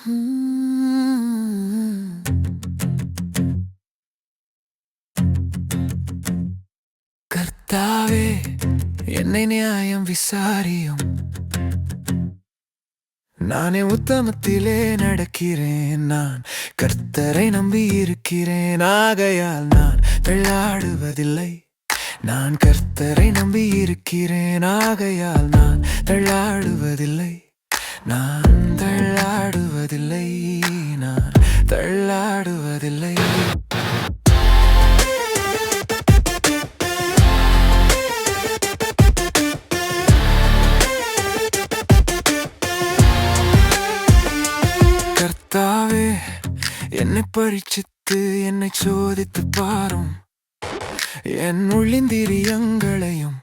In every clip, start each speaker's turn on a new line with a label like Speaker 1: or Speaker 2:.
Speaker 1: கர்த்தாவே, என்னை நியாயம் விசாரியும். நானே உத்தமத்திலே நடக்கிறேன். நான் கர்த்தரை நம்பி இருக்கிறேன். ஆகையால் நான் தள்ளாடுவதில்லை. நான் கர்த்தரை நம்பி இருக்கிறேன். ஆகையால் நான் தள்ளாடுவதில்லை. நான் தள்ளாடுவதில்லை. நான் தள்ளாடுவதில்லை. கர்த்தாவே, என்னை பரீட்சித்து என்னை சோதித்து பாரும். என் உள்ளிந்திரியங்களையும்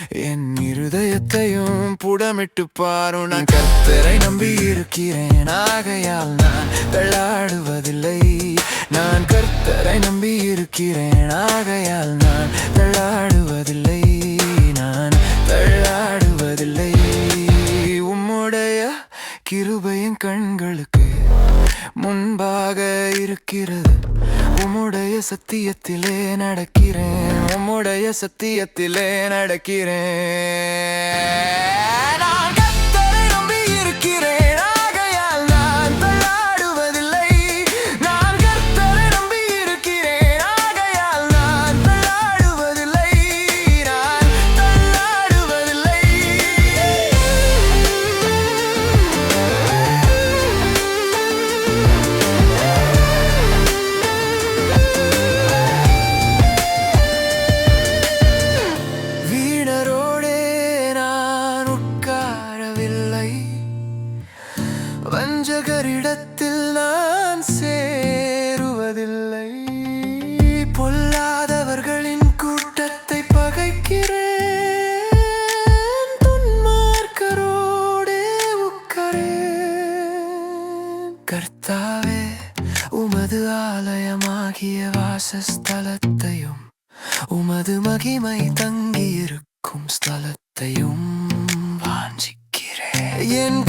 Speaker 1: என் இருதயத்தையும் புடமிட்டு பாரும். நான் கர்த்தரை நம்பி இருக்கிறேன். ஆகையால் நான் தள்ளாடுவதில்லை. நான் கர்த்தரை நம்பி இருக்கிறேன். ஆகையால் நான் தள்ளாடுவதில்லை. நான் தள்ளாடுவதில்லை. உம்முடைய கிருபையின் கண்களுக்கு முன்பாக இருக்கிறது. உம்முடைய சத்தியத்திலே நடக்கிறேன். உம்முடைய சத்தியத்திலே நடக்கிறேன். நான் கர்த்தரை நம்பி இருக்கிறேன். ஆகையால் நான் தள்ளாடுவதில்லை. நான் கர்த்தரை நம்பி இருக்கிறேன். ஆகையால் நான் தள்ளாடுவதில்லை. நான் தள்ளாடுவதில்லை. வஞ்சகரிடத்தில் நான் சேருவதில்லை. பொல்லாதவர்களின் கூட்டத்தை பகைக்கிறேன். துன்மார்க்கரோடே உட்காரேன். கர்த்தாவே, உமது ஆலயமாகிய வாசஸ்தலத்தையும் உமது மகிமை தங்கியிருக்கும் ஸ்தலத்தையும் வாஞ்சிக்கிறேன். என்